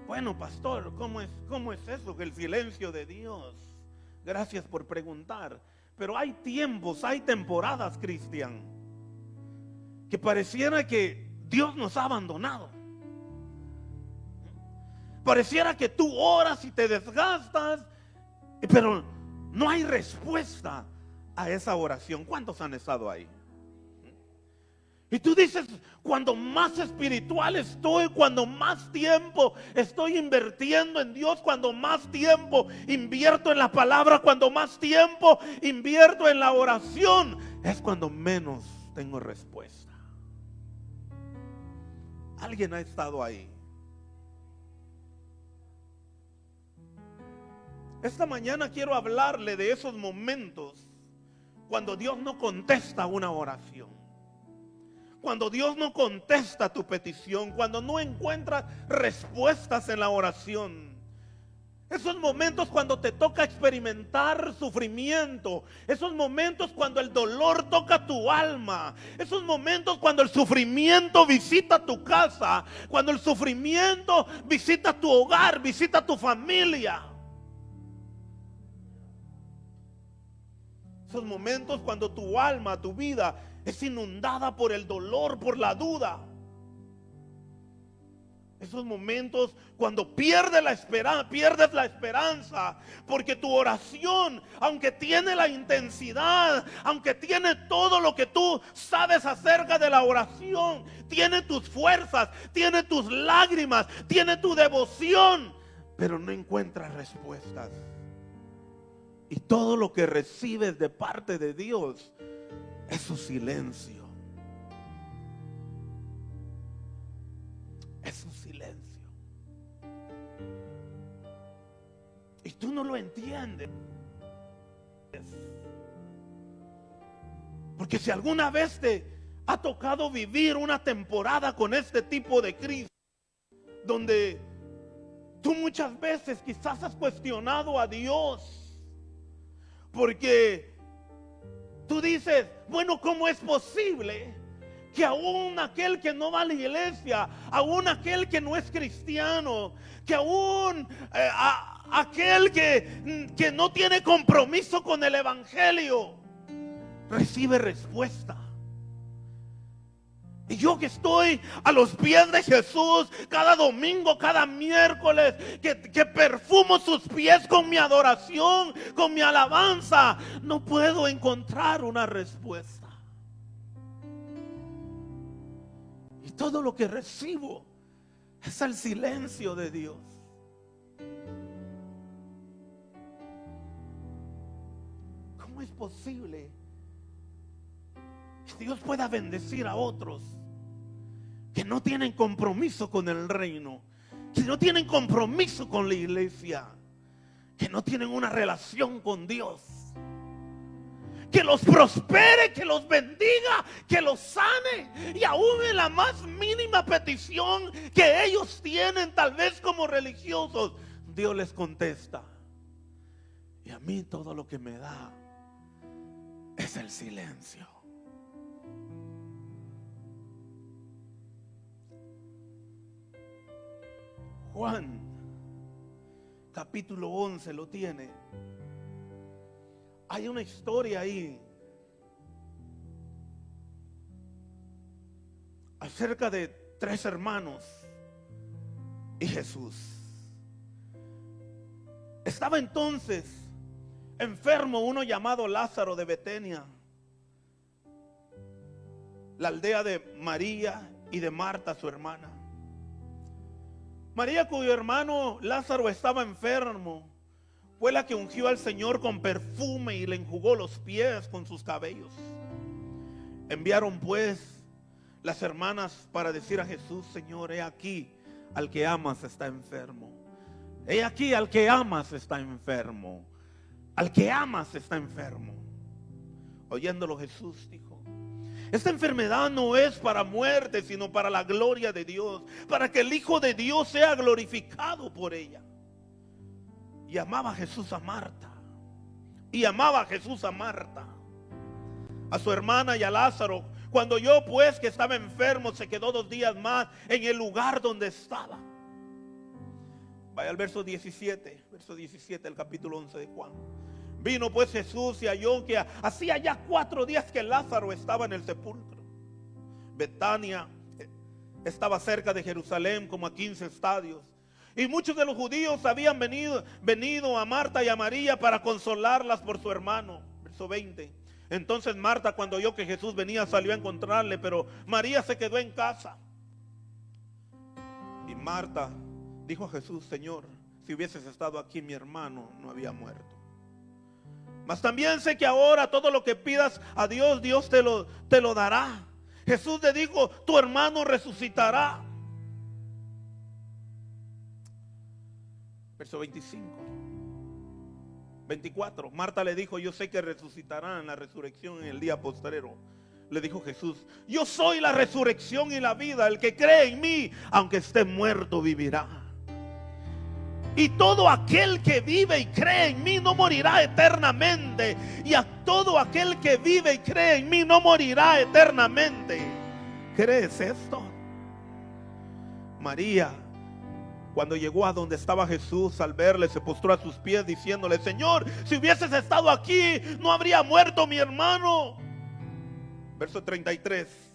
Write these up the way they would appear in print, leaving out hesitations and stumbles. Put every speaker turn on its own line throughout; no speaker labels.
Bueno, pastor, ¿cómo es eso que el silencio de Dios? Gracias por preguntar. Pero hay tiempos, hay temporadas, Cristian, que pareciera que Dios nos ha abandonado. Pareciera que tú oras y te desgastas, pero no hay respuesta a esa oración. ¿Cuántos han estado ahí? Y tú dices, cuando más espiritual estoy, cuando más tiempo estoy invirtiendo en Dios, cuando más tiempo invierto en la palabra, cuando más tiempo invierto en la oración, es cuando menos tengo respuesta. Alguien ha estado ahí. Esta mañana quiero hablarle de esos momentos cuando Dios no contesta una oración. Cuando Dios no contesta tu petición, cuando no encuentras respuestas en la oración. Esos momentos cuando te toca experimentar sufrimiento. Esos momentos cuando el dolor toca tu alma. Esos momentos cuando el sufrimiento visita tu casa. Cuando el sufrimiento visita tu hogar, visita tu familia. Esos momentos cuando tu alma, tu vida es inundada por el dolor, por la duda. Esos momentos cuando pierdes la esperanza, porque tu oración, aunque tiene la intensidad, aunque tiene todo lo que tú sabes acerca de la oración, tiene tus fuerzas, tiene tus lágrimas, tiene tu devoción, pero no encuentras respuestas. Y todo lo que recibes de parte de Dios es su silencio. Es su silencio. Y tú no lo entiendes. Porque si alguna vez te ha tocado vivir una temporada con este tipo de crisis, donde tú muchas veces quizás has cuestionado a Dios, porque tú dices, bueno, ¿cómo es posible que aún aquel que no va a la iglesia, aún aquel que no es cristiano, que aún aquel que no tiene compromiso con el evangelio, recibe respuesta? Y yo que estoy a los pies de Jesús cada domingo, cada miércoles, que perfumo sus pies con mi adoración, con mi alabanza, no puedo encontrar una respuesta. Y todo lo que recibo es el silencio de Dios. ¿Cómo es posible que Dios pueda bendecir a otros que no tienen compromiso con el reino, que no tienen compromiso con la iglesia, que no tienen una relación con Dios? Que los prospere, que los bendiga, que los sane, y aún en la más mínima petición que ellos tienen, tal vez como religiosos, Dios les contesta. Y a mí todo lo que me da es el silencio. Juan capítulo 11 lo tiene. Hay una historia ahí acerca de 3 hermanos y Jesús. Estaba entonces enfermo uno llamado Lázaro de Betania, la aldea de María y de Marta, su hermana. María, cuyo hermano Lázaro estaba enfermo, fue la que ungió al Señor con perfume y le enjugó los pies con sus cabellos. Enviaron pues las hermanas para decir a Jesús: Señor, he aquí al que amas está enfermo. He aquí al que amas está enfermo. Al que amas está enfermo. Oyéndolo Jesús dijo: esta enfermedad no es para muerte, sino para la gloria de Dios, para que el Hijo de Dios sea glorificado por ella. Y amaba a Jesús a Marta. Y amaba a Jesús a Marta, a su hermana y a Lázaro. Cuando oyó pues que estaba enfermo, se quedó 2 días más en el lugar donde estaba. Vaya al verso 17 del capítulo 11 de Juan. Vino pues Jesús y halló que hacía ya 4 días que Lázaro estaba en el sepulcro. Betania estaba cerca de Jerusalén, como a 15 estadios. Y muchos de los judíos habían venido a Marta y a María para consolarlas por su hermano. Verso 20. Entonces Marta, cuando oyó que Jesús venía, salió a encontrarle, pero María se quedó en casa. Y Marta dijo a Jesús: Señor, si hubieses estado aquí, mi hermano no había muerto. Mas también sé que ahora todo lo que pidas a Dios, Dios te lo dará. Jesús le dijo: tu hermano resucitará. Verso 24. Marta le dijo: yo sé que resucitará en la resurrección en el día postrero. Le dijo Jesús: yo soy la resurrección y la vida. El que cree en mí, aunque esté muerto, vivirá. Y todo aquel que vive y cree en mí no morirá eternamente. Y a todo aquel que vive y cree en mí no morirá eternamente. ¿Crees esto? María, cuando llegó a donde estaba Jesús, al verle, se postró a sus pies diciéndole: Señor, si hubieses estado aquí, no habría muerto mi hermano. Verso 33.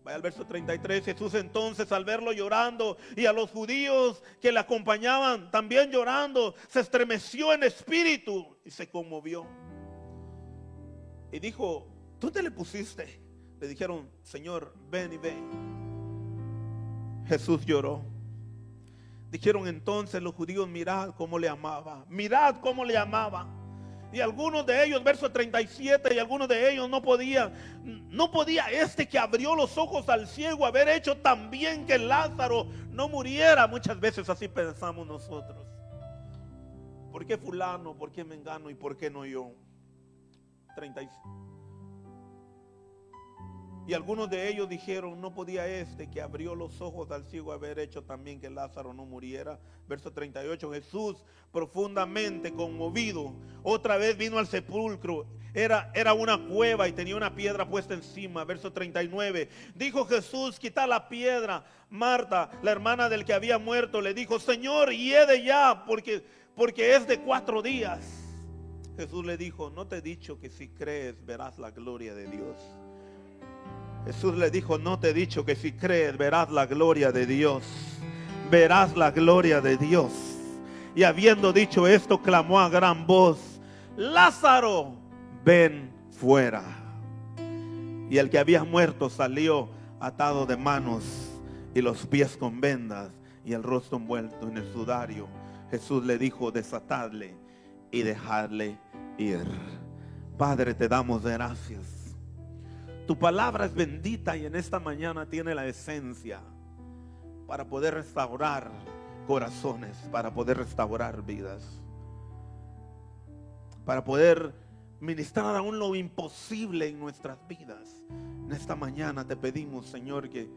Vaya al verso 33. Jesús entonces, al verlo llorando y a los judíos que le acompañaban también llorando, se estremeció en espíritu y se conmovió. Y dijo: ¿dónde le pusiste? Le dijeron: Señor, ven y ve. Jesús lloró. Dijeron entonces los judíos: mirad cómo le amaba. Mirad cómo le amaba. Y algunos de ellos, verso 37, y algunos de ellos no podía este que abrió los ojos al ciego haber hecho también que Lázaro no muriera. Muchas veces así pensamos nosotros. ¿Por qué fulano? ¿Por qué mengano? ¿Y por qué no yo? 37. Y algunos de ellos dijeron: no podía este que abrió los ojos al ciego haber hecho también que Lázaro no muriera. Verso 38. Jesús, profundamente conmovido, otra vez vino al sepulcro. Era una cueva y tenía una piedra puesta encima. Verso 39. Dijo Jesús: quita la piedra. Marta, la hermana del que había muerto, le dijo: Señor, hiede ya, porque es de 4 días. Jesús le dijo: no te he dicho que si crees verás la gloria de Dios. Jesús le dijo: no te he dicho que si crees verás la gloria de Dios. Verás la gloria de Dios. Y habiendo dicho esto, clamó a gran voz: Lázaro, ven fuera. Y el que había muerto salió atado de manos y los pies con vendas y el rostro envuelto en el sudario. Jesús le dijo: desatadle y dejadle ir. Padre, te damos gracias. Tu palabra es bendita y en esta mañana tiene la esencia para poder restaurar corazones, para poder restaurar vidas, para poder ministrar aún lo imposible en nuestras vidas. En esta mañana te pedimos, Señor, que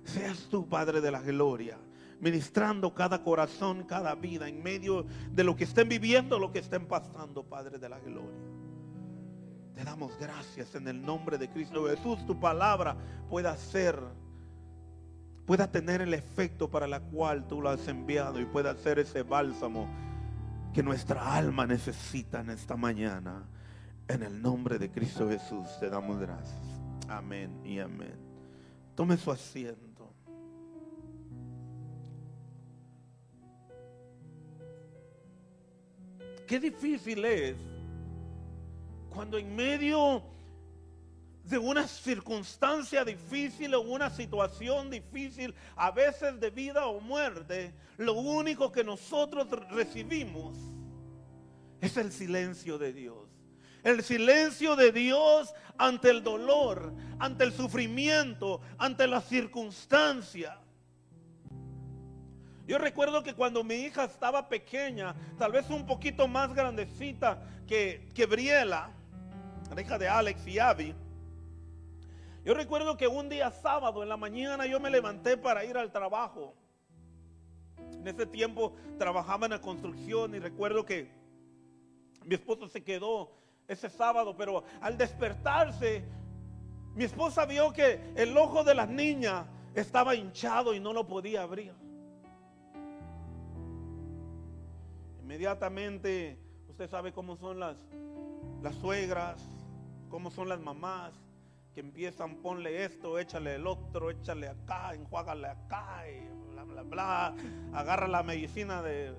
seas tú, Padre de la gloria, ministrando cada corazón, cada vida, en medio de lo que estén viviendo, lo que estén pasando, Padre de la gloria. Te damos gracias en el nombre de Cristo Jesús. Tu palabra pueda tener el efecto para la cual tú lo has enviado y pueda ser ese bálsamo que nuestra alma necesita en esta mañana. En el nombre de Cristo Jesús te damos gracias. Amén y amén. Tome su asiento. Qué difícil es cuando en medio de una circunstancia difícil o una situación difícil, a veces de vida o muerte, lo único que nosotros recibimos es el silencio de Dios. El silencio de Dios ante el dolor, ante el sufrimiento, ante la circunstancia. Yo recuerdo que cuando mi hija estaba pequeña, tal vez un poquito más grandecita que Briela, la hija de Alex y Abby, yo recuerdo que un día sábado en la mañana yo me levanté para ir al trabajo. En ese tiempo trabajaba en la construcción y recuerdo que mi esposo se quedó ese sábado, pero al despertarse, mi esposa vio que el ojo de la niña estaba hinchado y no lo podía abrir. inmediatamente, usted sabe cómo son las suegras, cómo son las mamás, que empiezan, ponle esto, échale el otro, échale acá, enjuágale acá, y bla, bla, bla. Agarra la medicina de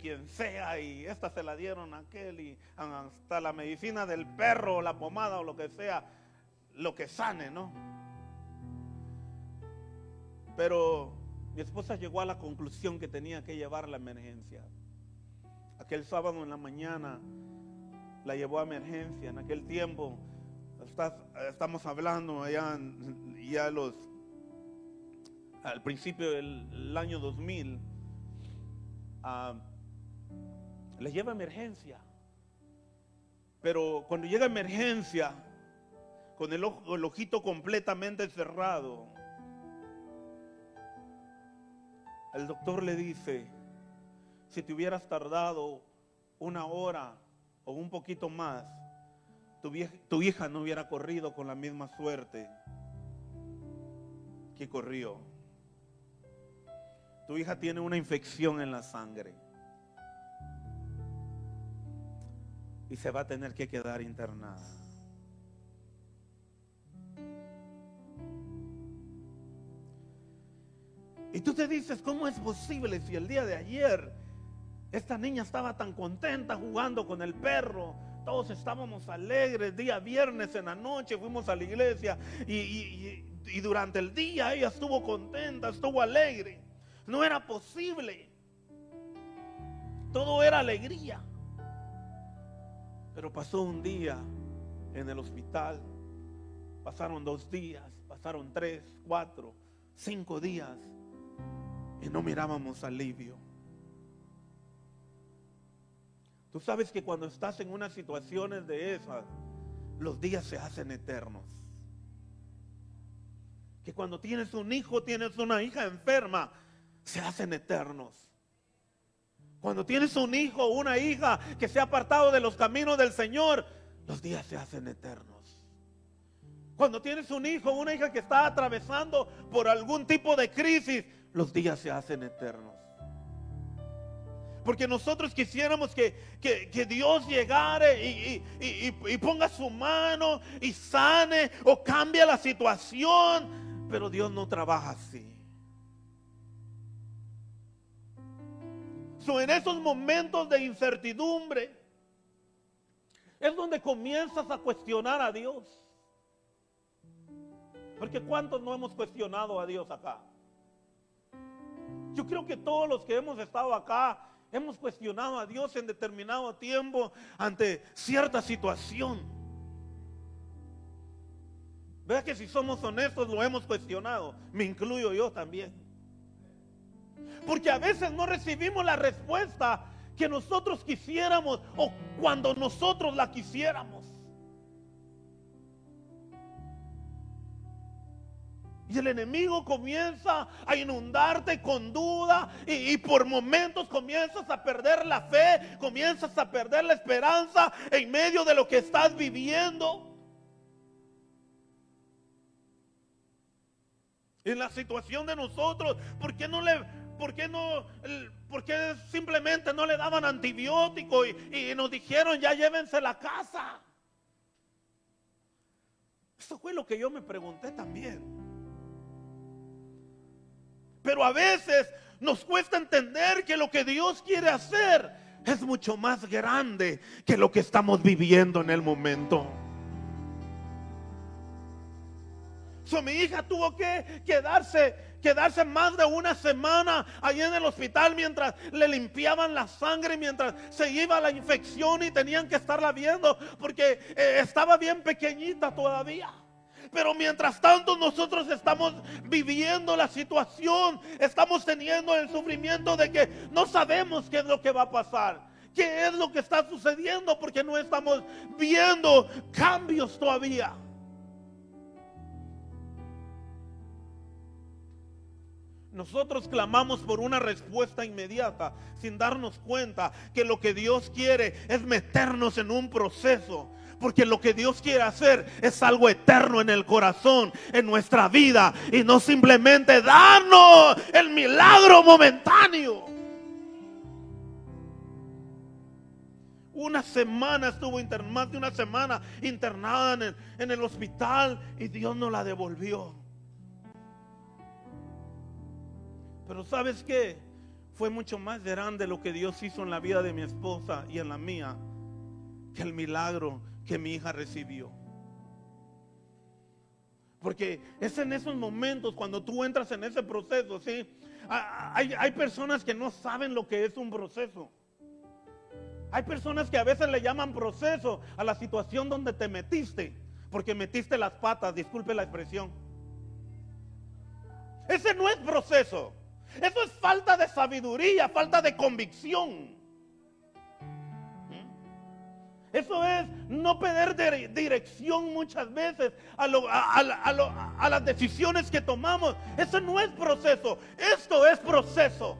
quien sea, y esta se la dieron a aquel, y hasta la medicina del perro, la pomada o lo que sea, lo que sane, ¿no? Pero mi esposa llegó a la conclusión que tenía que llevarla a emergencia. Aquel sábado en la mañana la llevó a emergencia. En aquel tiempo, estamos hablando allá al principio del año 2000, le lleva a emergencia. Pero cuando llega a emergencia, con el ojito completamente cerrado, el doctor le dice: si te hubieras tardado 1 hora o un poquito más, tu hija no hubiera corrido con la misma suerte que corrió. Tu hija tiene una infección en la sangre y se va a tener que quedar internada. Y tú te dices, ¿cómo es posible si el día de ayer esta niña estaba tan contenta jugando con el perro? Todos estábamos alegres. Día viernes en la noche fuimos a la iglesia y durante el día ella estuvo contenta, estuvo alegre. No era posible. Todo era alegría. Pero pasó un día en el hospital, pasaron 2 días, pasaron 3, 4, 5 días y no mirábamos alivio. Tú sabes que cuando estás en unas situaciones de esas, los días se hacen eternos. Que cuando tienes un hijo, tienes una hija enferma, se hacen eternos. Cuando tienes un hijo o una hija que se ha apartado de los caminos del Señor, los días se hacen eternos. Cuando tienes un hijo o una hija que está atravesando por algún tipo de crisis, los días se hacen eternos. Porque nosotros quisiéramos que Dios llegara y ponga su mano y sane o cambie la situación, pero Dios no trabaja así. En esos momentos de incertidumbre es donde comienzas a cuestionar a Dios. Porque ¿cuántos no hemos cuestionado a Dios acá? Yo creo que todos los que hemos estado acá hemos cuestionado a Dios en determinado tiempo ante cierta situación. Vea que si somos honestos lo hemos cuestionado. Me incluyo yo también. Porque a veces no recibimos la respuesta que nosotros quisiéramos o cuando nosotros la quisiéramos. Y el enemigo comienza a inundarte con duda y por momentos comienzas a perder la fe, comienzas a perder la esperanza en medio de lo que estás viviendo. En la situación de nosotros, ¿por qué simplemente no le daban antibiótico y nos dijeron ya llévense a la casa? Eso fue lo que yo me pregunté también. Pero a veces nos cuesta entender que lo que Dios quiere hacer es mucho más grande que lo que estamos viviendo en el momento. Mi hija tuvo que quedarse más de 1 semana ahí en el hospital mientras le limpiaban la sangre, mientras se iba la infección y tenían que estarla viendo porque estaba bien pequeñita todavía. Pero mientras tanto nosotros estamos viviendo la situación, estamos teniendo el sufrimiento de que no sabemos qué es lo que va a pasar, qué es lo que está sucediendo, porque no estamos viendo cambios todavía. Nosotros clamamos por una respuesta inmediata sin darnos cuenta que lo que Dios quiere es meternos en un proceso. Porque lo que Dios quiere hacer es algo eterno en el corazón, en nuestra vida, y no simplemente darnos el milagro momentáneo. Una semana estuvo más de una semana internada en el hospital y Dios no la devolvió. Pero ¿sabes qué? Fue mucho más grande lo que Dios hizo en la vida de mi esposa y en la mía que el milagro que mi hija recibió. Porque es en esos momentos cuando tú entras en ese proceso, ¿sí? Hay personas que no saben lo que es un proceso. Hay personas que a veces le llaman proceso a la situación donde te metiste, porque metiste las patas, disculpe la expresión. Ese no es proceso. Eso es falta de sabiduría, falta de convicción. Eso es no perder dirección muchas veces a las decisiones que tomamos. Eso no es proceso, esto es proceso.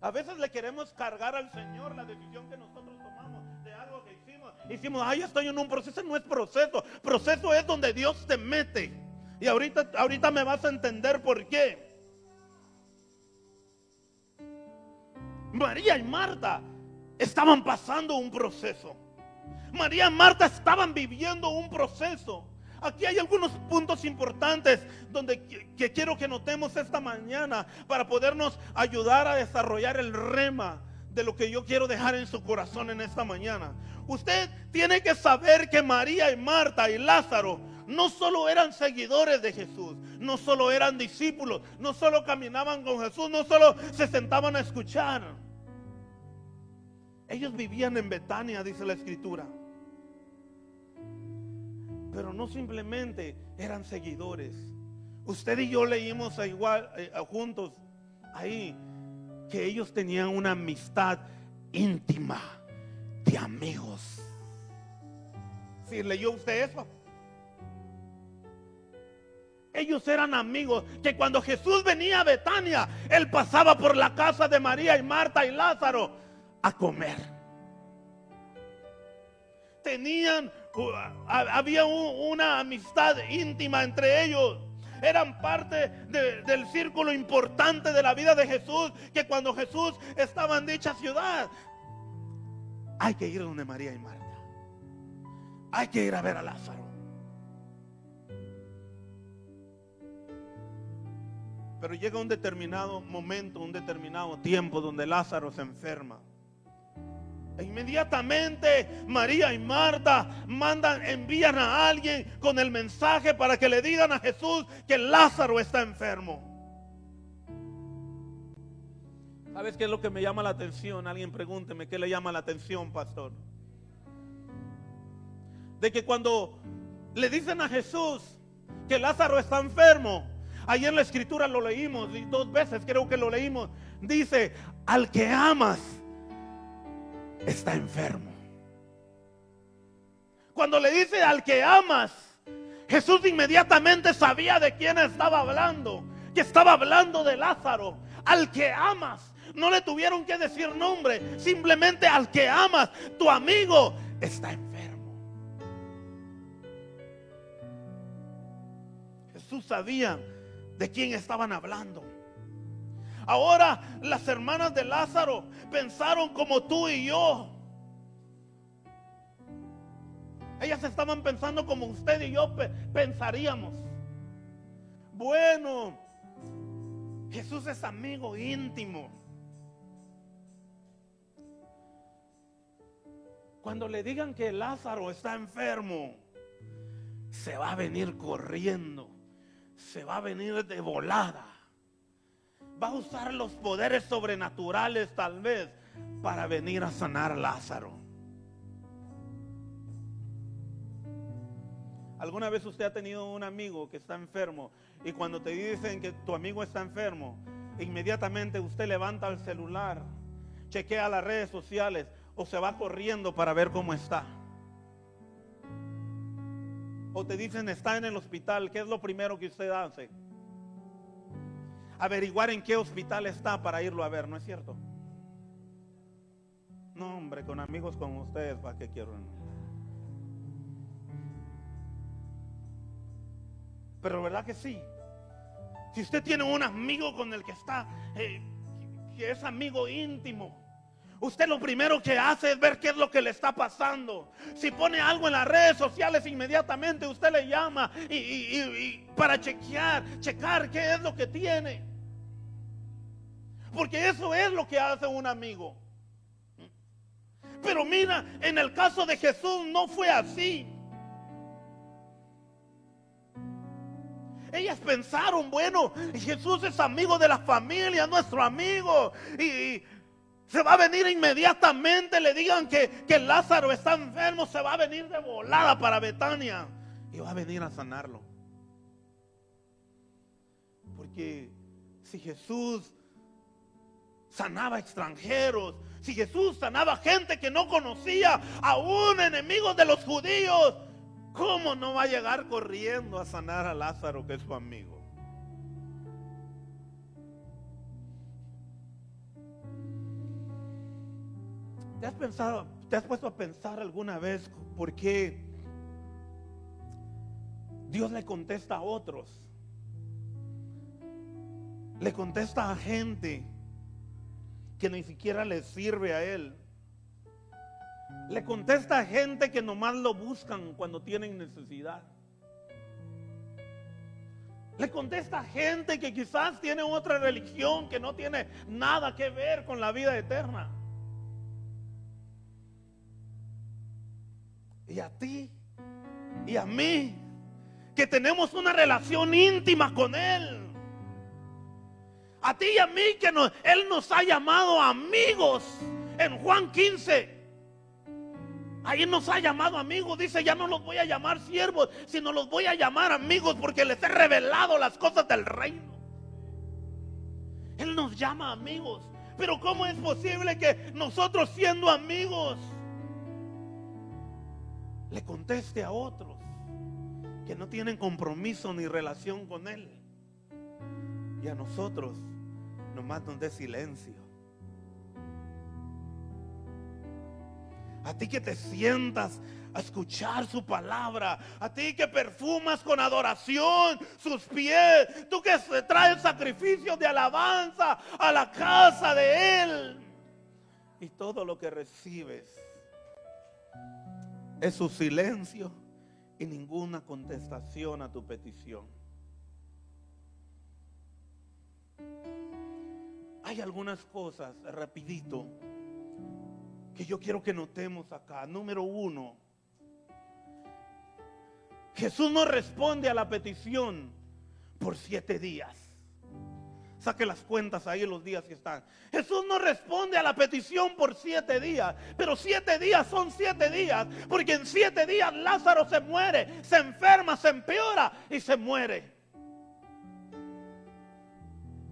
A veces le queremos cargar al Señor la decisión que nosotros tomamos de algo que hicimos. Hicimos, ay, estoy en un proceso. No es proceso. Proceso es donde Dios te mete. Y ahorita me vas a entender por qué. María y Marta estaban pasando un proceso. María y Marta estaban viviendo un proceso. Aquí hay algunos puntos importantes que quiero que notemos esta mañana para podernos ayudar a desarrollar el rema de lo que yo quiero dejar en su corazón en esta mañana. Usted tiene que saber que María y Marta y Lázaro no solo eran seguidores de Jesús, no solo eran discípulos, no solo caminaban con Jesús, no solo se sentaban a escuchar. Ellos vivían en Betania, dice la Escritura. Pero no simplemente eran seguidores. Usted y yo leímos juntos ahí que ellos tenían una amistad íntima de amigos. ¿Sí leyó usted eso? Ellos eran amigos, que cuando Jesús venía a Betania, Él pasaba por la casa de María y Marta y Lázaro a comer. Había una amistad íntima entre ellos. Eran parte del círculo importante de la vida de Jesús, que cuando Jesús estaba en dicha ciudad, hay que ir donde María y Marta. Hay que ir a ver a Lázaro. Pero llega un determinado momento, un determinado tiempo donde Lázaro se enferma. E inmediatamente María y Marta envían a alguien con el mensaje para que le digan a Jesús que Lázaro está enfermo. ¿Sabes qué es lo que me llama la atención? Alguien pregúnteme, ¿qué le llama la atención, pastor? De que cuando le dicen a Jesús que Lázaro está enfermo, ahí en la Escritura lo leímos, y 2 veces creo que lo leímos, dice, al que amas está enfermo. Cuando le dice al que amas, Jesús inmediatamente sabía de quién estaba hablando, que estaba hablando de Lázaro. Al que amas, no le tuvieron que decir nombre, simplemente al que amas, tu amigo está enfermo. Jesús sabía de quién estaban hablando. Ahora las hermanas de Lázaro pensaron como tú y yo. Ellas estaban pensando como usted y yo pensaríamos. Bueno, Jesús es amigo íntimo. Cuando le digan que Lázaro está enfermo, se va a venir corriendo, se va a venir de volada. Va a usar los poderes sobrenaturales tal vez para venir a sanar a Lázaro. ¿Alguna vez usted ha tenido un amigo que está enfermo y cuando te dicen que tu amigo está enfermo, inmediatamente usted levanta el celular, chequea las redes sociales o se va corriendo para ver cómo está? O te dicen está en el hospital, ¿qué es lo primero que usted hace? Averiguar en qué hospital está para irlo a ver, ¿no es cierto? No, hombre, con amigos como ustedes, ¿para qué quiero? Pero verdad que sí. Si usted tiene un amigo con el que está, que es amigo íntimo, usted lo primero que hace es ver qué es lo que le está pasando. Si pone algo en las redes sociales, inmediatamente usted le llama y para checar qué es lo que tiene. Porque eso es lo que hace un amigo. Pero mira, en el caso de Jesús no fue así. Ellas pensaron, bueno, Jesús es amigo de la familia, nuestro amigo, y se va a venir inmediatamente. Le digan que Lázaro está enfermo, se va a venir de volada para Betania y va a venir a sanarlo. Porque si Jesús sanaba extranjeros, si Jesús sanaba gente que no conocía, aún enemigos de los judíos, ¿cómo no va a llegar corriendo a sanar a Lázaro, que es su amigo? ¿Te has puesto a pensar alguna vez por qué Dios le contesta a otros? Le contesta a gente que ni siquiera le sirve a Él. Le contesta a gente que nomás lo buscan cuando tienen necesidad. Le contesta a gente que quizás tiene otra religión, que no tiene nada que ver con la vida eterna. Y a ti y a mí, que tenemos una relación íntima con Él. A ti y a mí, que Él nos ha llamado amigos. En Juan 15, ahí nos ha llamado amigos. Dice, ya no los voy a llamar siervos, sino los voy a llamar amigos, porque les he revelado las cosas del reino. Él nos llama amigos. Pero ¿cómo es posible que nosotros, siendo amigos, le conteste a otros que no tienen compromiso ni relación con Él, y a nosotros nomás nos dé silencio? A ti que te sientas a escuchar su palabra, a ti que perfumas con adoración sus pies, tú que traes sacrificios de alabanza a la casa de Él, y todo lo que recibes es su silencio y ninguna contestación a tu petición. Hay algunas cosas, rapidito, que yo quiero que notemos acá. Número 1, Jesús no responde a la petición por 7 días. Saque las cuentas ahí en los días que están. Jesús no responde a la petición por 7 días. Pero 7 días son 7 días. Porque en 7 días Lázaro se muere, se enferma, se empeora y se muere.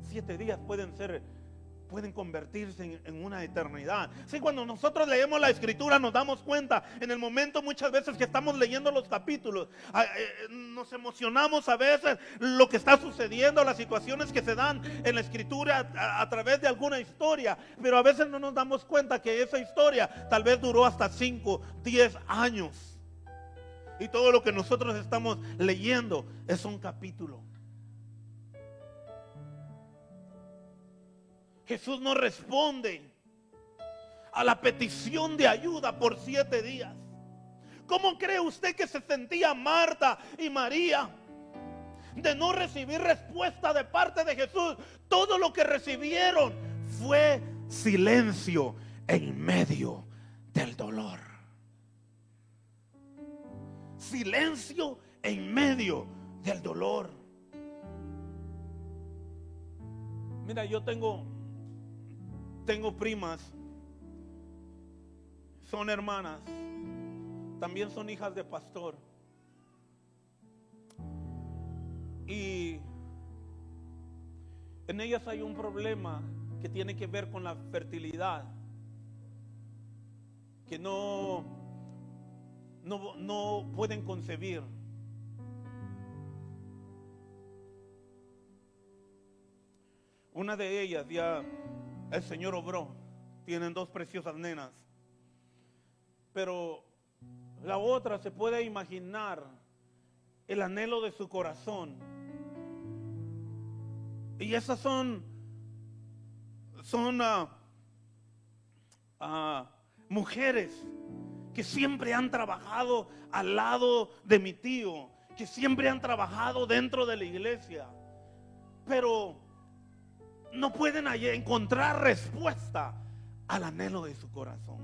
7 días pueden convertirse en una eternidad. Sí, cuando nosotros leemos la escritura nos damos cuenta, en el momento muchas veces que estamos leyendo los capítulos, nos emocionamos a veces lo que está sucediendo, las situaciones que se dan en la escritura a través de alguna historia, pero a veces no nos damos cuenta que esa historia tal vez duró hasta 5, 10 años, y todo lo que nosotros estamos leyendo es un capítulo. Jesús no responde a la petición de ayuda por 7 días. ¿Cómo cree usted que se sentía Marta y María de no recibir respuesta de parte de Jesús? Todo lo que recibieron fue silencio en medio del dolor. Silencio en medio del dolor. Mira, yo tengo primas, son hermanas, también son hijas de pastor, y en ellas hay un problema que tiene que ver con la fertilidad, que no pueden concebir. Una de ellas ya el Señor obró, tienen 2 preciosas nenas, pero la otra, se puede imaginar el anhelo de su corazón, y esas son mujeres que siempre han trabajado al lado de mi tío, que siempre han trabajado dentro de la iglesia, pero no pueden encontrar respuesta al anhelo de su corazón.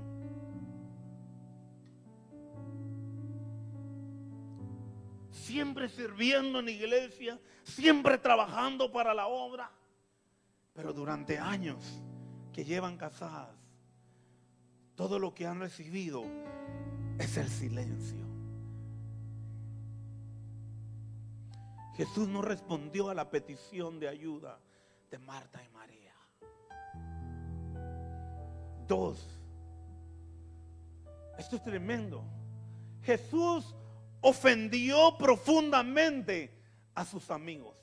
Siempre sirviendo en la iglesia, siempre trabajando para la obra, pero durante años que llevan casadas, todo lo que han recibido es el silencio. Jesús no respondió a la petición de ayuda de Marta y María. 2. Esto es tremendo. Jesús ofendió profundamente a sus amigos.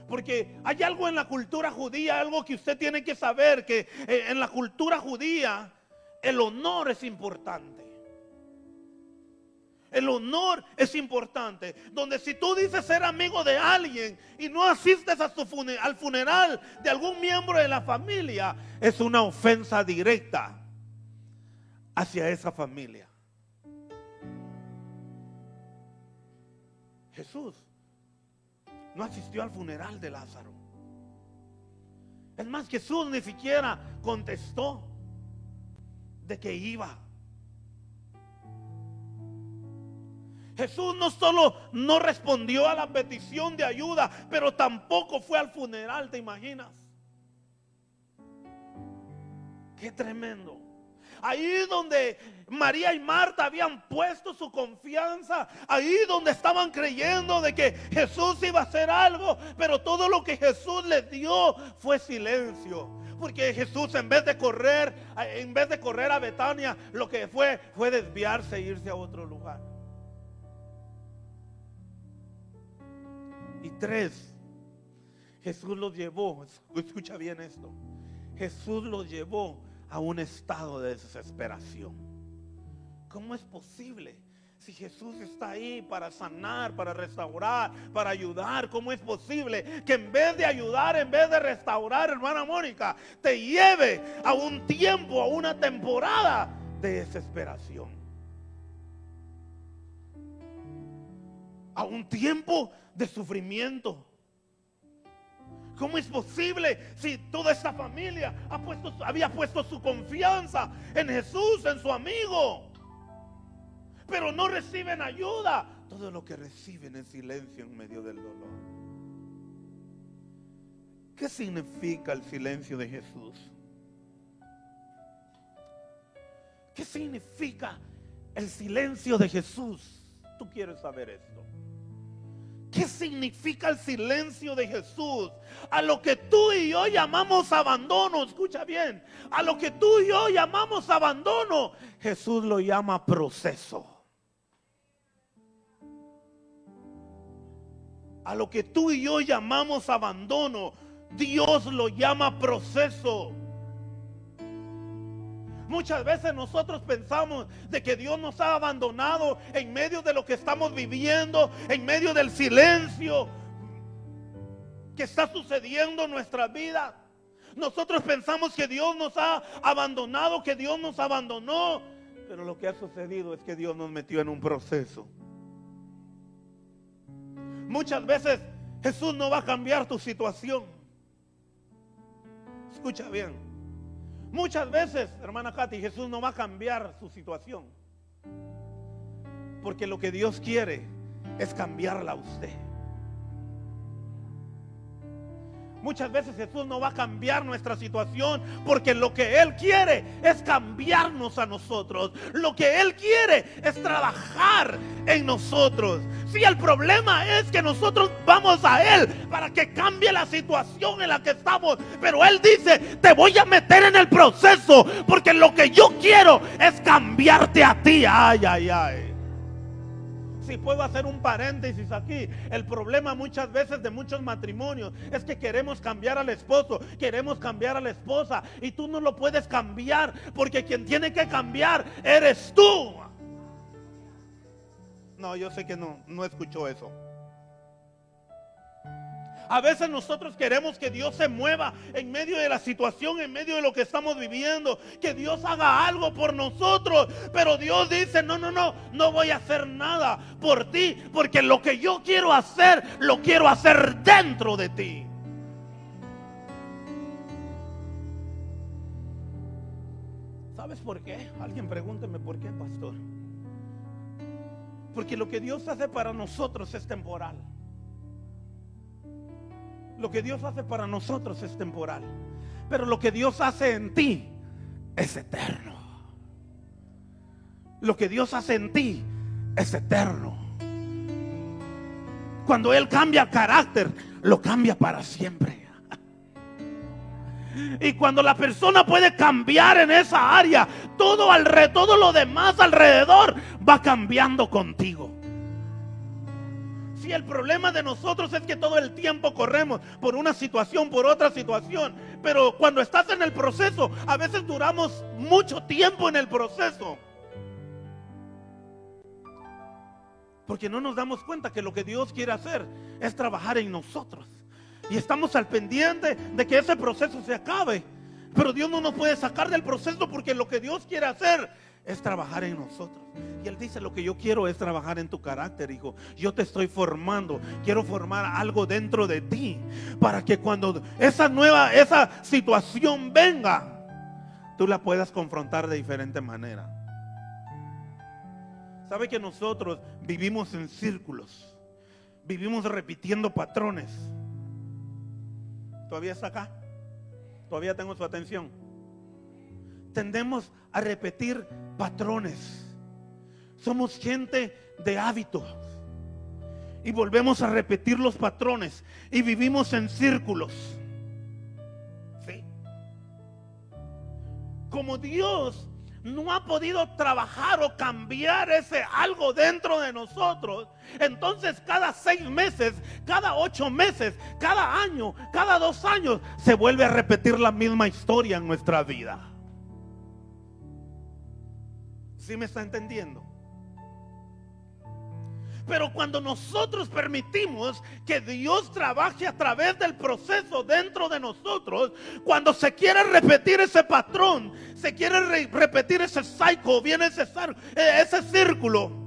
Porque hay algo en la cultura judía, algo que usted tiene que saber, que en la cultura judía el honor es importante. El honor es importante. Donde si tú dices ser amigo de alguien y no asistes a al funeral de algún miembro de la familia, es una ofensa directa hacia esa familia. Jesús no asistió al funeral de Lázaro. Es más, Jesús ni siquiera contestó de que iba. Jesús no solo no respondió a la petición de ayuda, pero tampoco fue al funeral, ¿te imaginas? Qué tremendo. Ahí donde María y Marta habían puesto su confianza, ahí donde estaban creyendo de que Jesús iba a hacer algo, pero todo lo que Jesús les dio fue silencio. Porque Jesús en vez de correr a Betania, lo que fue desviarse e irse a otro lugar. Y 3, Jesús los llevó, escucha bien esto, Jesús los llevó a un estado de desesperación. ¿Cómo es posible? Si Jesús está ahí para sanar, para restaurar, para ayudar, ¿cómo es posible que en vez de ayudar, en vez de restaurar, hermana Mónica, te lleve a un tiempo, a una temporada de desesperación? A un tiempo de sufrimiento. ¿Cómo es posible si toda esta familia había puesto su confianza en Jesús, en su amigo, pero no reciben ayuda? Todo lo que reciben es silencio en medio del dolor. ¿Qué significa el silencio de Jesús? ¿Qué significa el silencio de Jesús? Tú quieres saber esto. ¿Qué significa el silencio de Jesús? A lo que tú y yo llamamos abandono, escucha bien, a lo que tú y yo llamamos abandono, Jesús lo llama proceso. A lo que tú y yo llamamos abandono, Dios lo llama proceso. Muchas veces nosotros pensamos de que Dios nos ha abandonado en medio de lo que estamos viviendo, en medio del silencio que está sucediendo en nuestra vida. Nosotros pensamos que Dios nos ha abandonado, que Dios nos abandonó, pero lo que ha sucedido es que Dios nos metió en un proceso. Muchas veces Jesús no va a cambiar tu situación. Escucha bien. Muchas veces, hermana Katy, Jesús no va a cambiar su situación, porque lo que Dios quiere es cambiarla a usted. Muchas veces Jesús no va a cambiar nuestra situación, porque lo que Él quiere es cambiarnos a nosotros. Lo que Él quiere es trabajar en nosotros. Si el problema es que nosotros vamos a Él para que cambie la situación en la que estamos, pero Él dice, te voy a meter en el proceso, porque lo que yo quiero es cambiarte a ti. Ay, ay, ay. Si puedo hacer un paréntesis aquí, el problema muchas veces de muchos matrimonios es que queremos cambiar al esposo, queremos cambiar a la esposa, y tú no lo puedes cambiar, porque quien tiene que cambiar eres tú. No, yo sé que no escuchó eso. A veces nosotros queremos que Dios se mueva en medio de la situación, en medio de lo que estamos viviendo, que Dios haga algo por nosotros, pero Dios dice, no voy a hacer nada por ti, porque lo que yo quiero hacer, lo quiero hacer dentro de ti. ¿Sabes por qué? Alguien pregúnteme por qué, pastor. Porque lo que Dios hace para nosotros es temporal. Lo que Dios hace para nosotros es temporal, pero lo que Dios hace en ti es eterno. Lo que Dios hace en ti es eterno. Cuando Él cambia carácter, lo cambia para siempre. Y cuando la persona puede cambiar en esa área, todo lo demás alrededor va cambiando contigo. Si el problema de nosotros es que todo el tiempo corremos por una situación, por otra situación, pero cuando estás en el proceso, a veces duramos mucho tiempo en el proceso, porque no nos damos cuenta que lo que Dios quiere hacer es trabajar en nosotros. Y estamos al pendiente de que ese proceso se acabe, pero Dios no nos puede sacar del proceso, porque lo que Dios quiere hacer es trabajar en nosotros. Y Él dice, lo que yo quiero es trabajar en tu carácter, hijo. Yo te estoy formando, quiero formar algo dentro de ti, para que cuando esa situación venga, tú la puedas confrontar de diferente manera. ¿Sabe que nosotros vivimos en círculos? Vivimos repitiendo patrones. ¿Todavía está acá? ¿Todavía tengo su atención? Tendemos a repetir patrones. Somos gente de hábitos y volvemos a repetir los patrones y vivimos en círculos. ¿Sí? Como Dios no ha podido trabajar o cambiar ese algo dentro de nosotros, entonces cada 6 meses, cada 8 meses, cada año, cada 2 años se vuelve a repetir la misma historia en nuestra vida. ¿Sí me está entendiendo? Pero cuando nosotros permitimos que Dios trabaje a través del proceso dentro de nosotros, cuando se quiere repetir ese patrón, se quiere repetir ese cycle, viene ese círculo,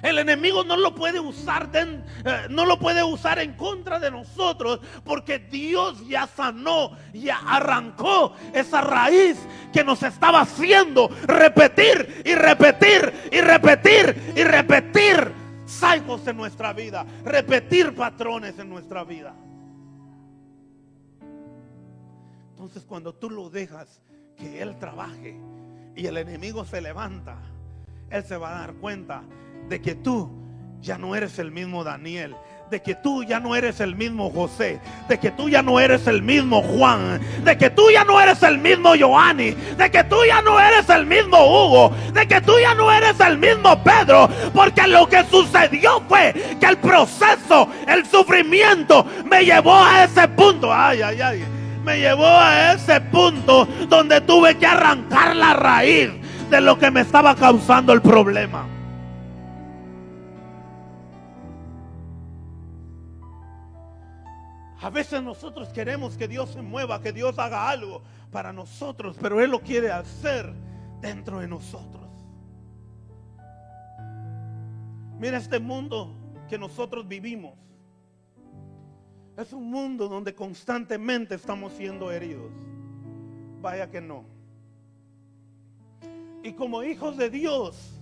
el enemigo no lo puede usar en contra de nosotros, porque Dios ya sanó, ya arrancó esa raíz que nos estaba haciendo repetir y repetir y repetir y repetir cycles en nuestra vida, repetir patrones en nuestra vida. Entonces, cuando tú lo dejas que Él trabaje y el enemigo se levanta, Él se va a dar cuenta de que tú ya no eres el mismo Daniel, de que tú ya no eres el mismo José, de que tú ya no eres el mismo Juan, de que tú ya no eres el mismo Giovanni, de que tú ya no eres el mismo Hugo, de que tú ya no eres el mismo Pedro, porque lo que sucedió fue que el proceso, el sufrimiento me llevó a ese punto. Me llevó a ese punto donde tuve que arrancar la raíz de lo que me estaba causando el problema. A veces nosotros queremos que Dios se mueva, que Dios haga algo para nosotros, pero Él lo quiere hacer dentro de nosotros. Mira, este mundo que nosotros vivimos es un mundo donde constantemente estamos siendo heridos. Vaya que no. Y como hijos de Dios,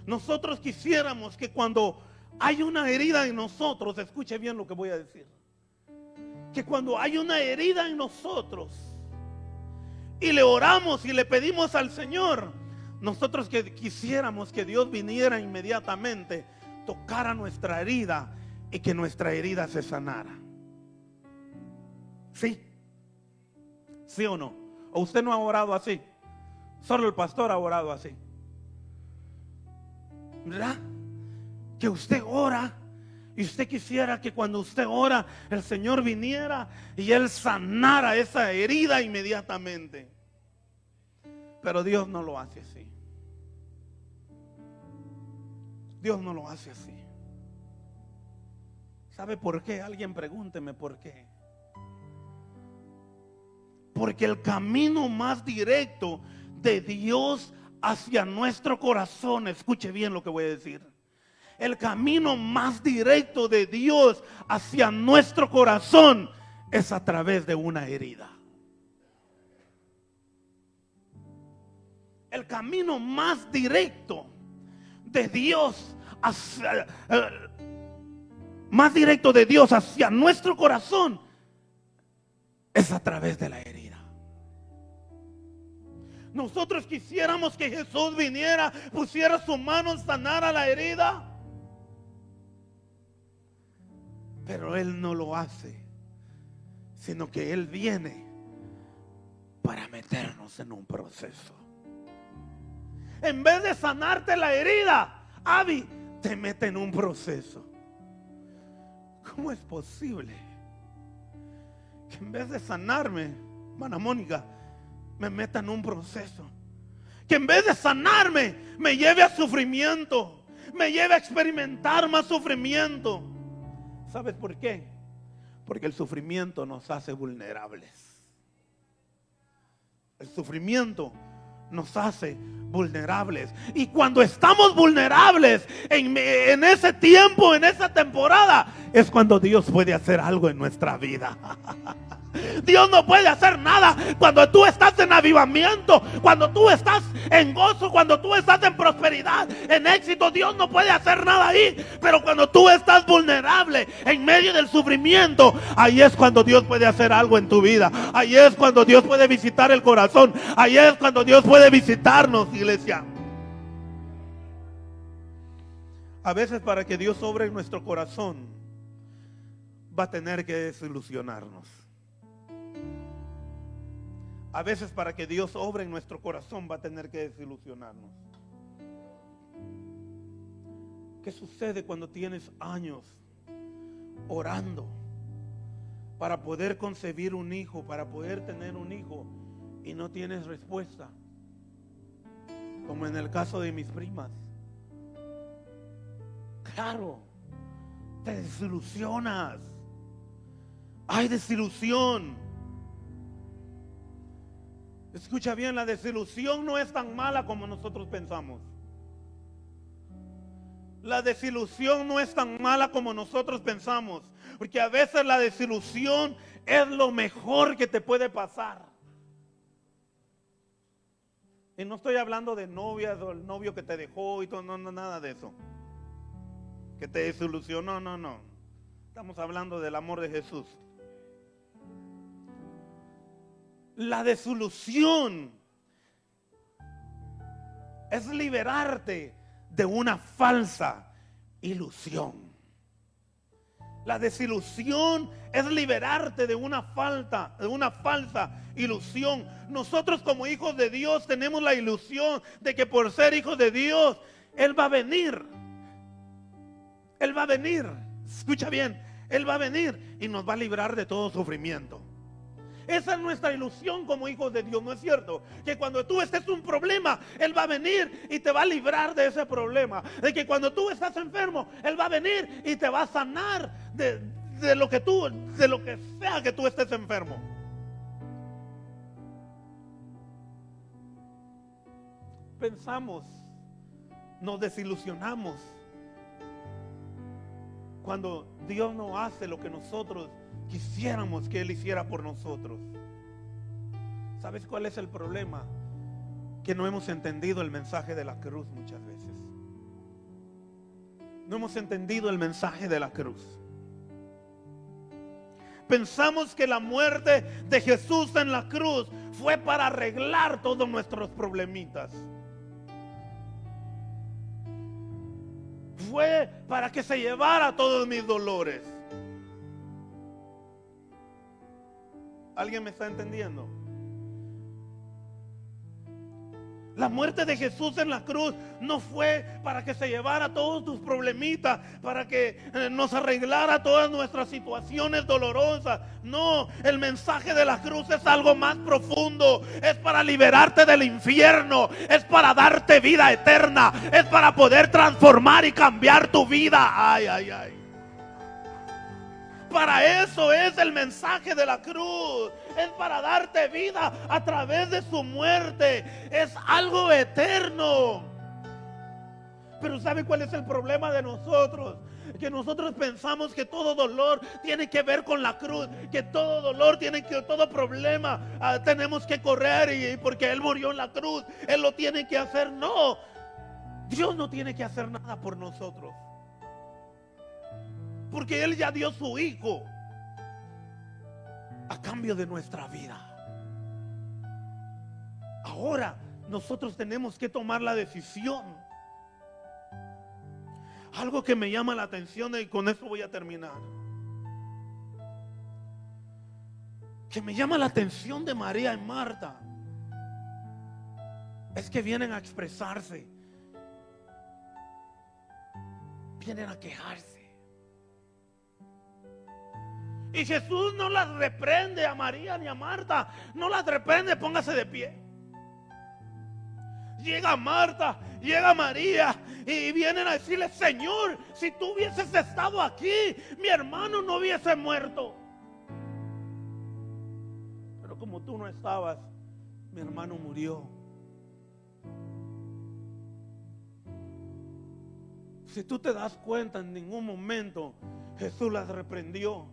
nosotros quisiéramos que cuando hay una herida en nosotros, escuche bien lo que voy a decir, que cuando hay una herida en nosotros y le oramos y le pedimos al Señor, nosotros quisiéramos que Dios viniera inmediatamente, tocara nuestra herida y que nuestra herida se sanara. ¿Sí? ¿Sí o no? ¿O usted no ha orado así? Solo el pastor ha orado así, ¿verdad? Que usted ora y usted quisiera que cuando usted ora el Señor viniera y Él sanara esa herida inmediatamente. Pero Dios no lo hace así. Dios no lo hace así. ¿Sabe por qué? Alguien pregúnteme por qué. Porque el camino más directo de Dios hacia nuestro corazón, escuche bien lo que voy a decir. El camino más directo de Dios hacia nuestro corazón es a través de una herida. El camino más directo de Dios hacia, hacia nuestro corazón es a través de la herida. Nosotros quisiéramos que Jesús viniera, pusiera su mano, sanara la herida, pero Él no lo hace, sino que Él viene para meternos en un proceso. En vez de sanarte la herida, Abby, te mete en un proceso. ¿Cómo es posible que en vez de sanarme, hermana Mónica, me meta en un proceso? Que en vez de sanarme, me lleve a sufrimiento, me lleve a experimentar más sufrimiento. ¿Sabes por qué? Porque el sufrimiento nos hace vulnerables. El sufrimiento nos hace vulnerables. Y cuando estamos vulnerables en ese tiempo, en esa temporada, es cuando Dios puede hacer algo en nuestra vida. Dios no puede hacer nada cuando tú estás en avivamiento, cuando tú estás en gozo, cuando tú estás en prosperidad, en éxito. Dios no puede hacer nada ahí. Pero cuando tú estás vulnerable en medio del sufrimiento, ahí es cuando Dios puede hacer algo en tu vida. Ahí es cuando Dios puede visitar el corazón. Ahí es cuando Dios puede visitarnos, iglesia. A veces para que Dios obre en nuestro corazón, va a tener que desilusionarnos. A veces para que Dios obre en nuestro corazón va a tener que desilusionarnos. ¿Qué sucede cuando tienes años orando para poder concebir un hijo, para poder tener un hijo, y no tienes respuesta? Como en el caso de mis primas. Claro, te desilusionas. Hay desilusión. Escucha bien, la desilusión no es tan mala como nosotros pensamos. La desilusión no es tan mala como nosotros pensamos, porque a veces la desilusión es lo mejor que te puede pasar. Y no estoy hablando de novias o el novio que te dejó y todo, no, nada de eso. Que te desilusionó, no. Estamos hablando del amor de Jesús. La desilusión es liberarte de una falsa ilusión. La desilusión es liberarte de una falsa ilusión. Nosotros como hijos de Dios tenemos la ilusión de que por ser hijos de Dios, Él va a venir. Él va a venir. Escucha bien, Él va a venir y nos va a librar de todo sufrimiento. Esa es nuestra ilusión como hijos de Dios, ¿no es cierto? Que cuando tú estés en un problema, Él va a venir y te va a librar de ese problema. De que cuando tú estás enfermo, Él va a venir y te va a sanar de lo que sea que tú estés enfermo. Pensamos, nos desilusionamos cuando Dios no hace lo que nosotros quisiéramos que Él hiciera por nosotros. ¿Sabes cuál es el problema? Que no hemos entendido el mensaje de la cruz muchas veces. No hemos entendido el mensaje de la cruz. Pensamos que la muerte de Jesús en la cruz fue para arreglar todos nuestros problemitas. Fue para que se llevara todos mis dolores. ¿Alguien me está entendiendo? La muerte de Jesús en la cruz no fue para que se llevara todos tus problemitas, para que nos arreglara todas nuestras situaciones dolorosas. No, el mensaje de la cruz es algo más profundo. Es para liberarte del infierno, es para darte vida eterna, es para poder transformar y cambiar tu vida. Ay. Para eso es el mensaje de la cruz. Es para darte vida a través de su muerte. Es algo eterno. Pero ¿sabe cuál es el problema de nosotros? Que nosotros pensamos que todo dolor tiene que ver con la cruz, que todo dolor todo problema tenemos que correr y porque Él murió en la cruz, Él lo tiene que hacer. No, Dios no tiene que hacer nada por nosotros, porque Él ya dio su Hijo a cambio de nuestra vida. Ahora nosotros tenemos que tomar la decisión. Algo que me llama la atención, y con eso voy a terminar, que me llama la atención de María y Marta, es que vienen a expresarse, vienen a quejarse. Y Jesús no las reprende a María ni a Marta, no las reprende, póngase de pie. Llega Marta, llega María y vienen a decirle: Señor, si tú hubieses estado aquí, mi hermano no hubiese muerto. Pero como tú no estabas, mi hermano murió. Si tú te das cuenta, en ningún momento Jesús las reprendió.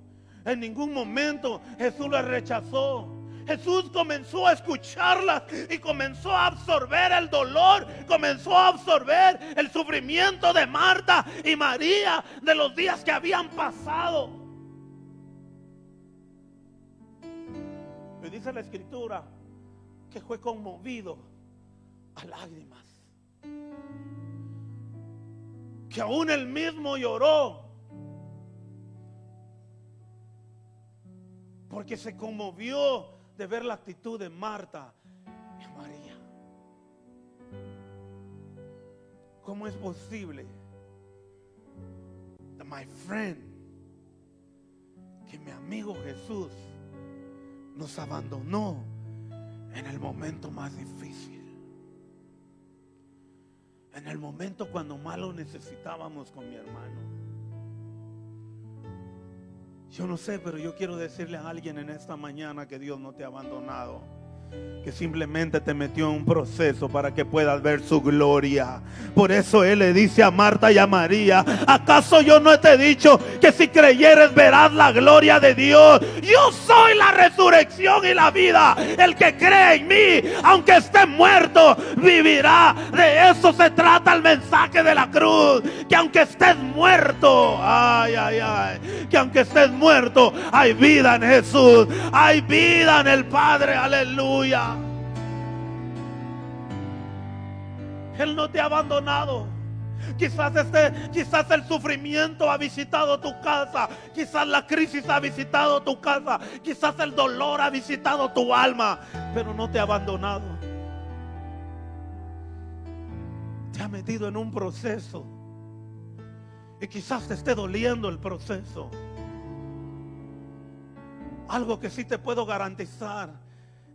En ningún momento Jesús las rechazó. Jesús comenzó a escucharlas y comenzó a absorber el dolor, comenzó a absorber el sufrimiento de Marta y María de los días que habían pasado. Me dice la Escritura que fue conmovido a lágrimas, que aún él mismo lloró, porque se conmovió de ver la actitud de Marta y María. ¿Cómo es posible, my friend, que mi amigo Jesús nos abandonó en el momento más difícil? En el momento cuando más lo necesitábamos con mi hermano. Yo no sé, pero yo quiero decirle a alguien en esta mañana que Dios no te ha abandonado, que simplemente te metió en un proceso para que puedas ver su gloria. Por eso Él le dice a Marta y a María: ¿acaso yo no te he dicho que si creyeres verás la gloria de Dios? Yo soy la resurrección y la vida. El que cree en mí, aunque esté muerto, vivirá. De eso se trata el mensaje de la cruz. Que aunque estés muerto, que aunque estés muerto, hay vida en Jesús, hay vida en el Padre. Aleluya. Él no te ha abandonado. Quizás el sufrimiento ha visitado tu casa, quizás la crisis ha visitado tu casa, quizás el dolor ha visitado tu alma, pero no te ha abandonado. Te ha metido en un proceso y quizás te esté doliendo el proceso. Algo que sí te puedo garantizar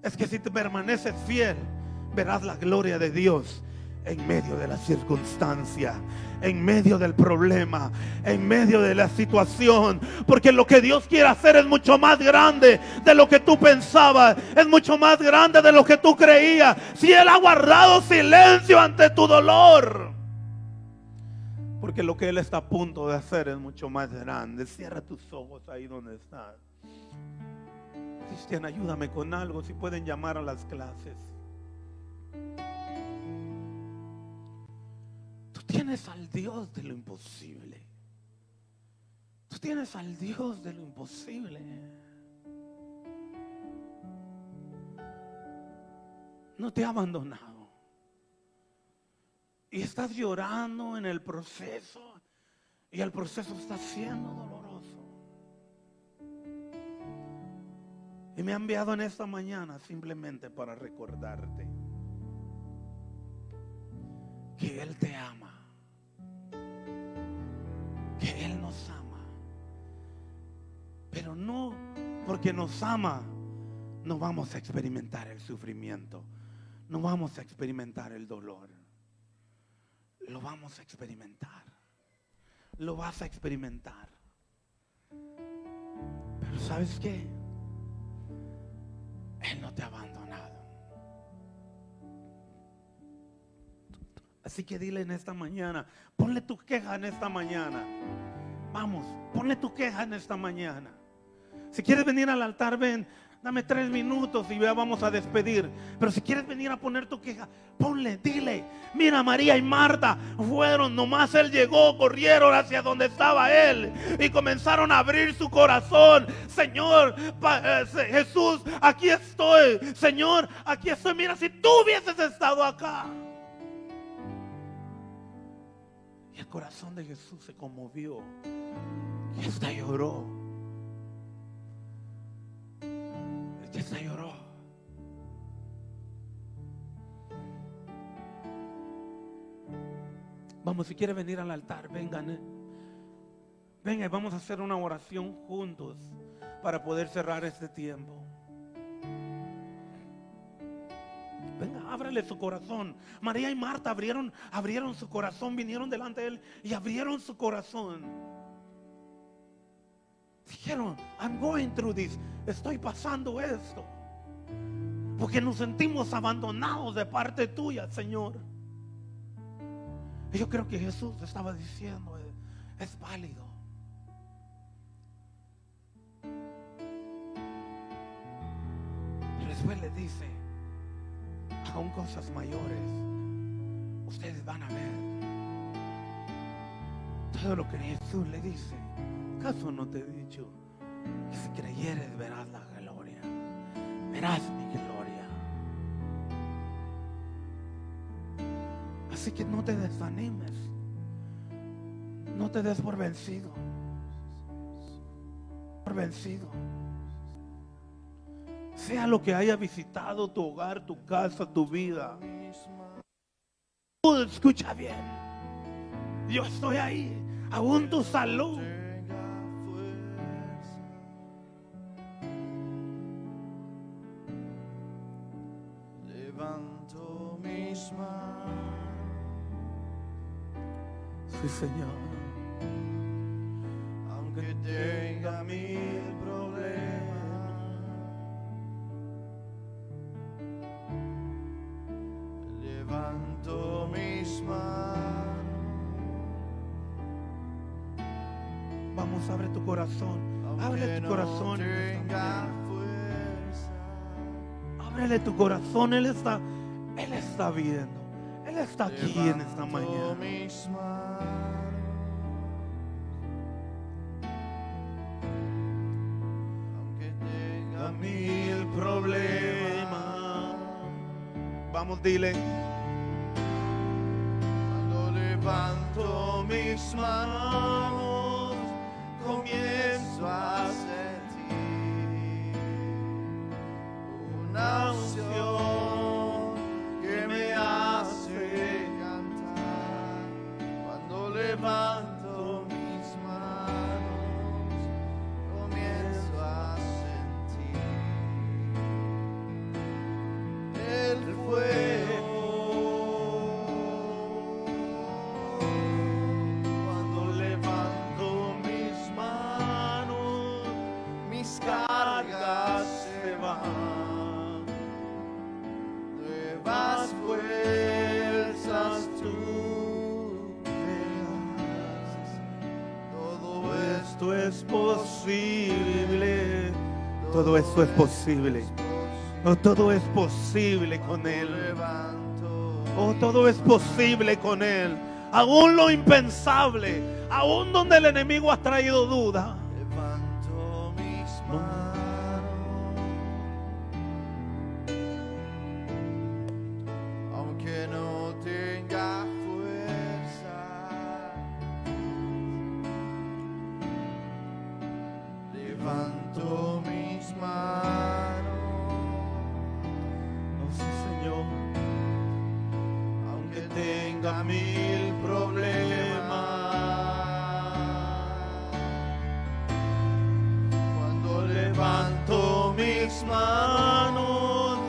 es que si te permaneces fiel, verás la gloria de Dios en medio de la circunstancia, en medio del problema, en medio de la situación. Porque lo que Dios quiere hacer es mucho más grande de lo que tú pensabas, es mucho más grande de lo que tú creías. Si Él ha guardado silencio ante tu dolor, porque lo que Él está a punto de hacer es mucho más grande. Cierra tus ojos ahí donde estás. Cristian, ayúdame con algo, si pueden llamar a las clases. Tú tienes al Dios de lo imposible. Tú tienes al Dios de lo imposible. No te ha abandonado. Y estás llorando en el proceso, y el proceso está siendo doloroso. Y me ha enviado en esta mañana simplemente para recordarte que Él te ama, que Él nos ama. Pero no porque nos ama no vamos a experimentar el sufrimiento, no vamos a experimentar el dolor. Lo vamos a experimentar, lo vas a experimentar. Pero ¿sabes qué? Él no te ha abandonado. Así que dile en esta mañana, ponle tu queja en esta mañana. Vamos, ponle tu queja en esta mañana. Si quieres venir al altar, ven, dame 3 minutos y ya vamos a despedir. Pero si quieres venir a poner tu queja, ponle, dile, mira, María y Marta fueron, nomás él llegó, corrieron hacia donde estaba él y comenzaron a abrir su corazón. Señor, Jesús, aquí estoy. Señor, aquí estoy. Mira, si tú hubieses estado acá. Y el corazón de Jesús se conmovió y hasta lloró. Y hasta lloró. Vamos, si quiere venir al altar, vengan. Venga, vamos a hacer una oración juntos para poder cerrar este tiempo. Venga, ábrele su corazón. María y Marta abrieron su corazón, vinieron delante de él y abrieron su corazón. Dijeron, I'm going through this. Estoy pasando esto. Porque nos sentimos abandonados de parte tuya, Señor. Y yo creo que Jesús estaba diciendo, es válido. Pero después le dice, aún cosas mayores ustedes van a ver. Todo lo que Jesús le dice, ¿acaso no te he dicho que si creyeres verás la gloria? Verás mi gloria. Así que no te desanimes, no te des por vencido. Por vencido. Sea lo que haya visitado tu hogar, tu casa, tu vida. Escucha bien. Yo estoy ahí. Aún tu salud.
Levanto mis manos.
Sí, Señor.
Aunque tenga 1000 problemas. Levanto mis manos.
Vamos, abre tu corazón. Abre tu corazón.
No tenga fuerza.
Ábrele tu corazón. Él está viendo. Él está aquí en esta
Levanto
mañana.
mis manos. Aunque tenga 1000 problemas.
Vamos, dile.
Cuando levanto mis manos, comienzo a sentir una unción que me hace cantar. Cuando levanto mis manos, comienzo a sentir el fuego. Cuando levanto mis manos, mis cargas se van. Nuevas fuerzas tú me das. Todo
Esto es posible. Todo esto es posible. Oh, todo es posible con Él. Oh, todo es posible con Él. Aún lo impensable, aún donde el enemigo ha traído duda.
Levanto mis manos, aunque no tenga fuerza. Levanto mis manos,
Oh, sí, Señor.
aunque tenga 1000 problemas. Cuando levanto mis manos,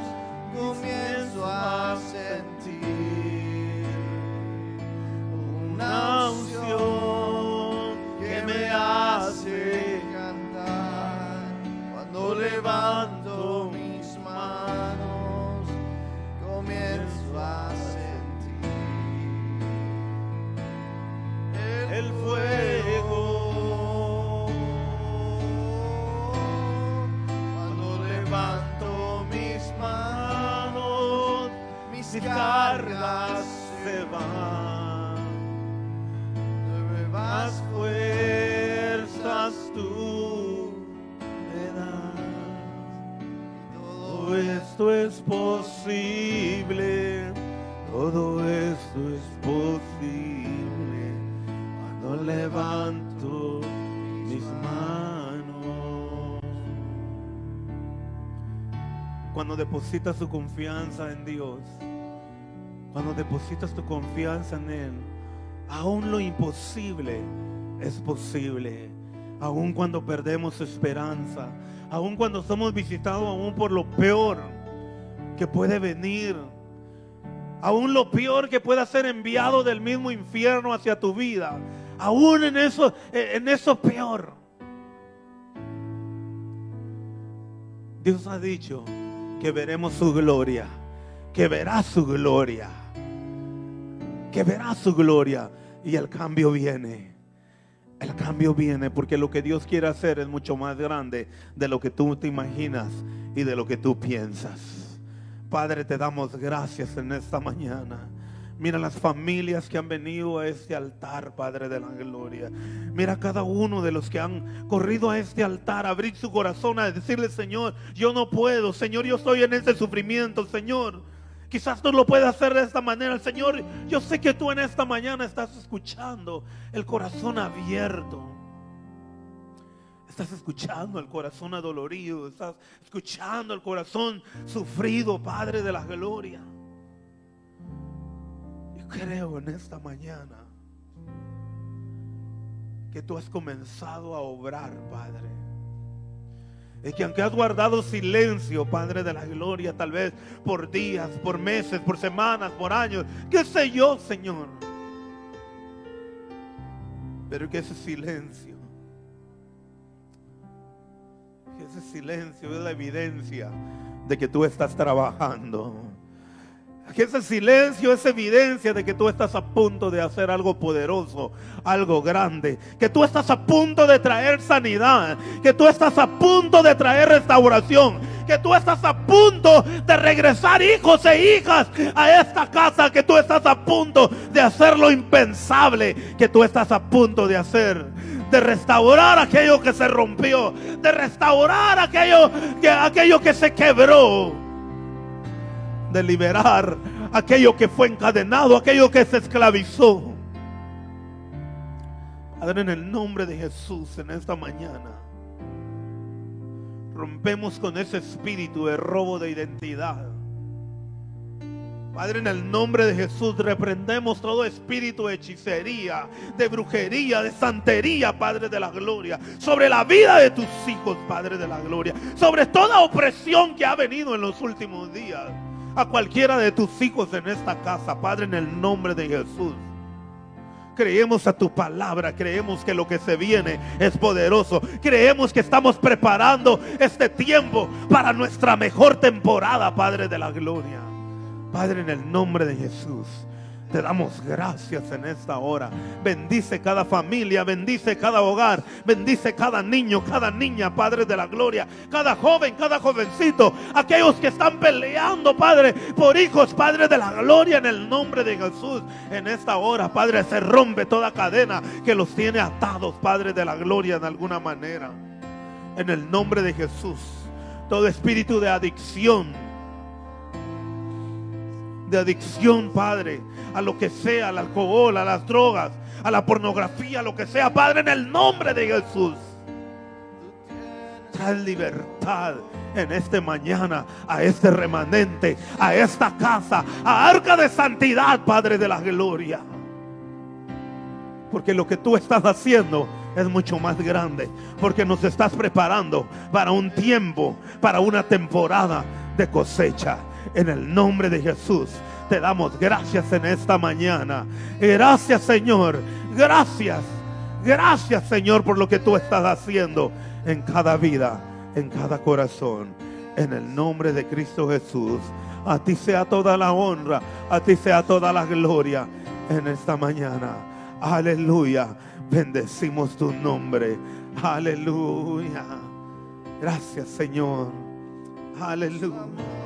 comienzo a sentir una unción que me hace cantar. levanto mis manos, mis
cargas se van.
nuevas
Fuerzas tú me das. Todo esto es posible. Todo esto es posible cuando levanto mis manos. Cuando depositas tu confianza en Dios, cuando depositas tu confianza en Él, aún lo imposible es posible. Aún cuando perdemos esperanza, aún cuando somos visitados aún por lo peor que puede venir, aún lo peor que pueda ser enviado del mismo infierno hacia tu vida, aún en eso peor, Dios ha dicho que veremos su gloria, que verá su gloria, que verá su gloria. Y el cambio viene. El cambio viene porque lo que Dios quiere hacer es mucho más grande de lo que tú te imaginas y de lo que tú piensas. Padre, te damos gracias en esta mañana. Mira las familias que han venido a este altar, Padre de la gloria. Mira cada uno de los que han corrido a este altar, a abrir su corazón, a decirle: Señor, yo no puedo, Señor, yo estoy en este sufrimiento, Señor. Quizás tú lo puedas hacer de esta manera. Señor, yo sé que tú en esta mañana estás escuchando el corazón abierto. Estás escuchando el corazón adolorido. Estás escuchando el corazón sufrido, Padre de la gloria. Yo creo en esta mañana que tú has comenzado a obrar, Padre. Y que aunque has guardado silencio, Padre de la gloria, tal vez por días, por meses, por semanas, por años, qué sé yo, Señor, pero que ese silencio es la evidencia de que tú estás trabajando. Que ese silencio es evidencia de que tú estás a punto de hacer algo poderoso, algo grande. Que tú estás a punto de traer sanidad. Que tú estás a punto de traer restauración. Que tú estás a punto de regresar hijos e hijas a esta casa. Que tú estás a punto de hacer lo impensable. Que tú estás a punto de hacer. De restaurar aquello que se rompió. De restaurar aquello que se quebró. De liberar aquello que fue encadenado, aquello que se esclavizó. Padre, en el nombre de Jesús, en esta mañana rompemos con ese espíritu de robo de identidad. Padre, en el nombre de Jesús reprendemos todo espíritu de hechicería, de brujería, de santería, Padre de la gloria, sobre la vida de tus hijos, Padre de la gloria, sobre toda opresión que ha venido en los últimos días a cualquiera de tus hijos en esta casa, Padre, en el nombre de Jesús. Creemos a tu palabra, creemos que lo que se viene es poderoso, creemos que estamos preparando este tiempo para nuestra mejor temporada, Padre de la gloria. Padre, en el nombre de Jesús, te damos gracias en esta hora. Bendice cada familia, bendice cada hogar, bendice cada niño, cada niña, Padre de la gloria, cada joven, cada jovencito, aquellos que están peleando, Padre, por hijos, Padre de la gloria, en el nombre de Jesús. En esta hora, Padre, se rompe toda cadena que los tiene atados, Padre de la gloria, en alguna manera. En el nombre de Jesús, todo espíritu de adicción, Padre, a lo que sea, al alcohol, a las drogas, a la pornografía, a lo que sea, Padre, en el nombre de Jesús, trae libertad en esta mañana a este remanente, a esta casa, a Arca de Santidad, Padre de la gloria. Porque lo que tú estás haciendo es mucho más grande, porque nos estás preparando para un tiempo, para una temporada de cosecha. En el nombre de Jesús te damos gracias en esta mañana. Gracias, Señor. Gracias. Gracias, Señor, por lo que tú estás haciendo en cada vida, en cada corazón. En el nombre de Cristo Jesús, a ti sea toda la honra, a ti sea toda la gloria en esta mañana. Aleluya. Bendecimos tu nombre. Aleluya. Gracias, Señor. Aleluya.